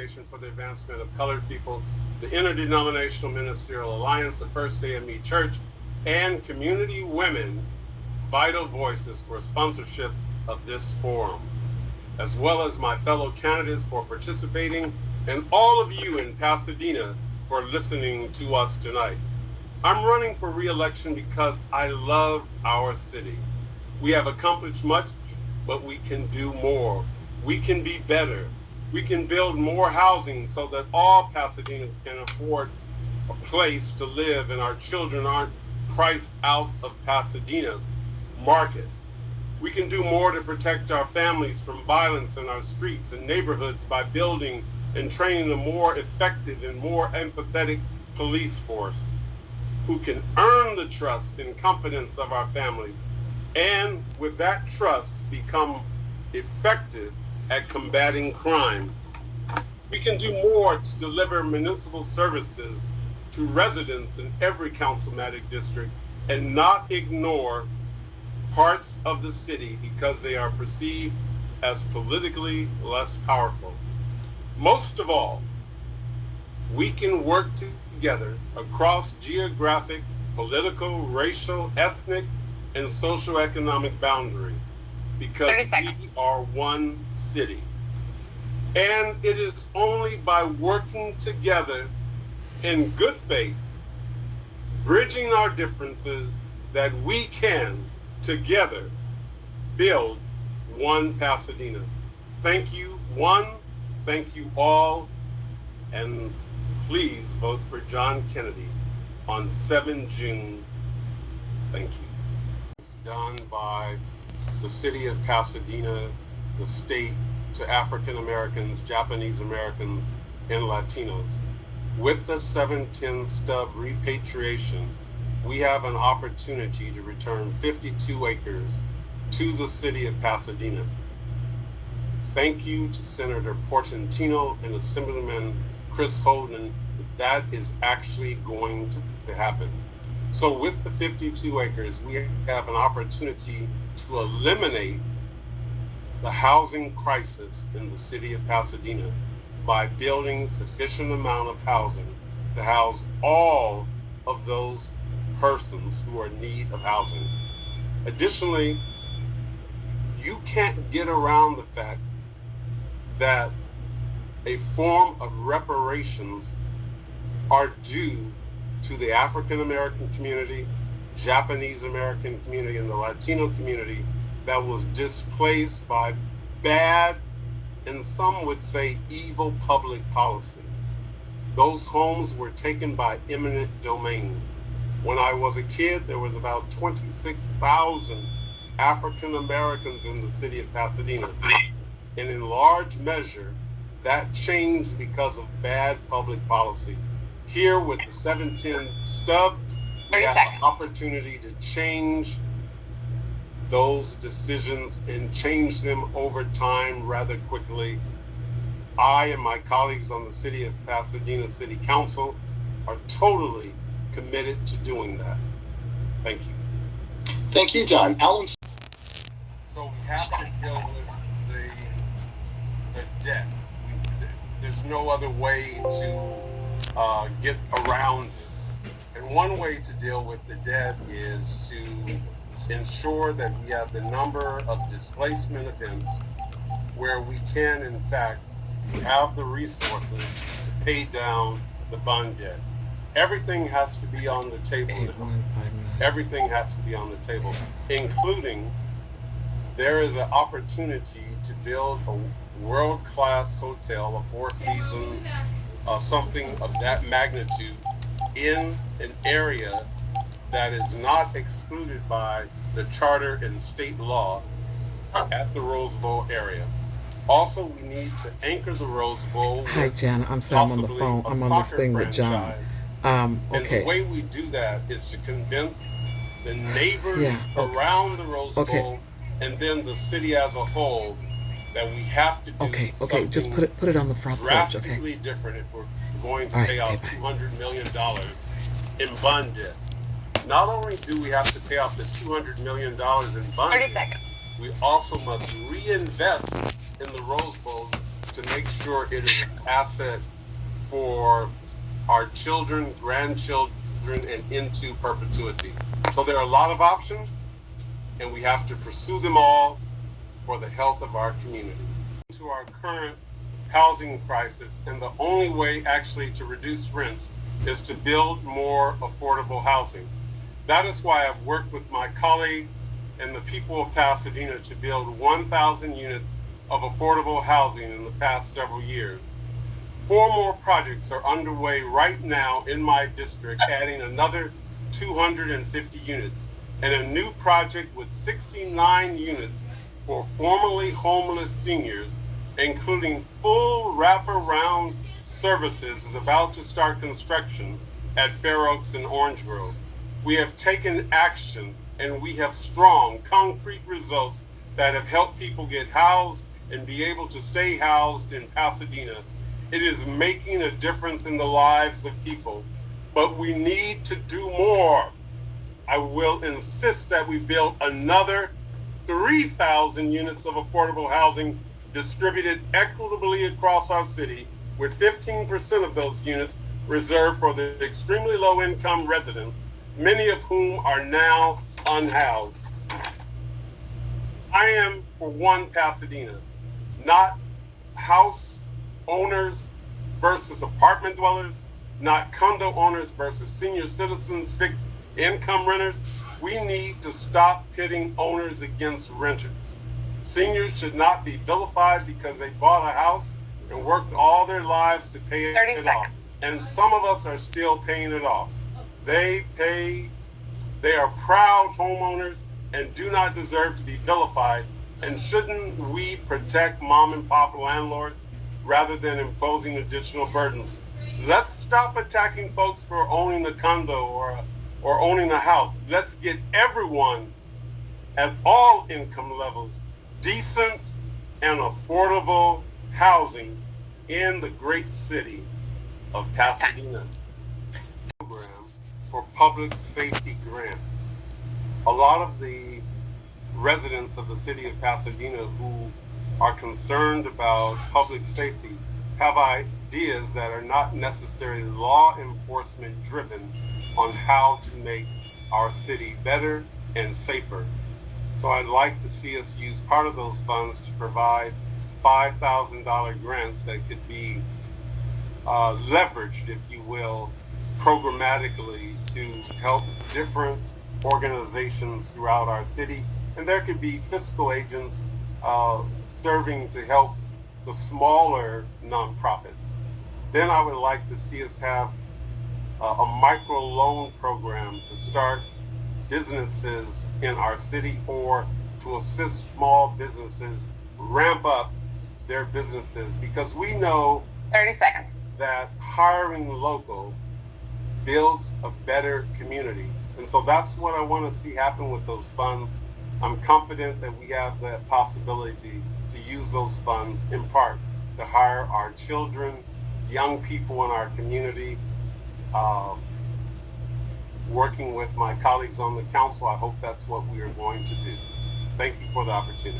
for the Advancement of Colored People, the Interdenominational Ministerial Alliance, the First AME Church, and Community Women Vital Voices for sponsorship of this forum, as well as my fellow candidates for participating, and all of you in Pasadena for listening to us tonight. I'm running for re-election because I love our city. We have accomplished much, but we can do more. We can be better. We can build more housing so that all Pasadenans can afford a place to live and our children aren't priced out of Pasadena market. We can do more to protect our families from violence in our streets and neighborhoods by building and training a more effective and more empathetic police force who can earn the trust and confidence of our families, and with that trust become effective at combating crime. We can do more to deliver municipal services to residents in every councilmatic district and not ignore parts of the city because they are perceived as politically less powerful. Most of all, we can work together across geographic, political, racial, ethnic, and socioeconomic boundaries because we are one city. And it is only by working together in good faith, bridging our differences, that we can together build one Pasadena. Thank you, one. Thank you all. And please vote for John Kennedy on 7 June. Thank you. It's done by the city of Pasadena, the state, to African Americans, Japanese Americans, and Latinos. With the 710 stub repatriation, we have an opportunity to return 52 acres to the city of Pasadena. Thank you to Senator Portantino and Assemblyman Chris Holden. That is actually going to happen. So with the 52 acres, we have an opportunity to eliminate the housing crisis in the city of Pasadena by building sufficient amount of housing to house all of those persons who are in need of housing. Additionally, you can't get around the fact that a form of reparations are due to the African American community, Japanese American community, and the Latino community that was displaced by bad, and some would say evil, public policy. Those homes were taken by eminent domain. When I was a kid, there was about 26,000 African Americans in the city of Pasadena. And in large measure, that changed because of bad public policy. Here with the 710 stub, we have an opportunity to change those decisions and change them over time rather quickly. I and my colleagues on the City of Pasadena City Council are totally committed to doing that. Thank you. Thank you, John. Alan? So we have to deal with the debt. There's no other way to get around it. And one way to deal with the debt is to ensure that we have the number of displacement events where we can, in fact, have the resources to pay down the bond debt. Everything has to be on the table now. Everything has to be on the table, including there is an opportunity to build a world-class hotel, a four-season, something of that magnitude in an area that is not excluded by the charter and state law at the Rose Bowl area. Also, we need to anchor the Rose Bowl. Hi, Jan. I'm sorry, I'm on the phone. I'm on this thing with John. And Okay. the way we do that is to convince the neighbors around the Rose Bowl and then the city as a whole that we have to do Okay. Just put it on the front porch. drastically different if we're going to pay out $200 million in bond debt. Not only do we have to pay off the $200 million in bond debt, we also must reinvest in the Rose Bowl to make sure it is an asset for our children, grandchildren, and into perpetuity. So there are a lot of options, and we have to pursue them all for the health of our community. To our current housing crisis, and the only way actually to reduce rents is to build more affordable housing. That is why I've worked with my colleague and the people of Pasadena to build 1,000 units of affordable housing in the past several years. 4 more projects are underway right now in my district, adding another 250 units, and a new project with 69 units for formerly homeless seniors, including full wraparound services, is about to start construction at Fair Oaks and Orange Grove. We have taken action, and we have strong, concrete results that have helped people get housed and be able to stay housed in Pasadena. It is making a difference in the lives of people, but we need to do more. I will insist that we build another 3,000 units of affordable housing distributed equitably across our city, with 15% of those units reserved for the extremely low-income residents, many of whom are now unhoused. I am for one Pasadena, not house owners versus apartment dwellers, not condo owners versus senior citizens, fixed income renters. We need to stop pitting owners against renters. Seniors should not be vilified because they bought a house and worked all their lives to pay it off. And some of us are still paying it off. They are proud homeowners and do not deserve to be vilified. And shouldn't we protect mom and pop landlords rather than imposing additional burdens? Let's stop attacking folks for owning a condo or owning a house. Let's get everyone at all income levels decent and affordable housing in the great city of Pasadena. Program for public safety grants. A lot of the residents of the city of Pasadena who are concerned about public safety have ideas that are not necessarily law enforcement driven on how to make our city better and safer. So I'd like to see us use part of those funds to provide $5,000 grants that could be leveraged, if you will, programmatically to help different organizations throughout our city. And there could be fiscal agents serving to help the smaller nonprofits. Then I would like to see us have a micro loan program to start businesses in our city, or to assist small businesses ramp up their businesses, because we know 30 seconds that hiring local builds a better community. And so that's what I want to see happen with those funds. I'm confident that we have the possibility to use those funds in part to hire our children, young people in our community. Working with my colleagues on the council, I hope that's what we are going to do. Thank you for the opportunity.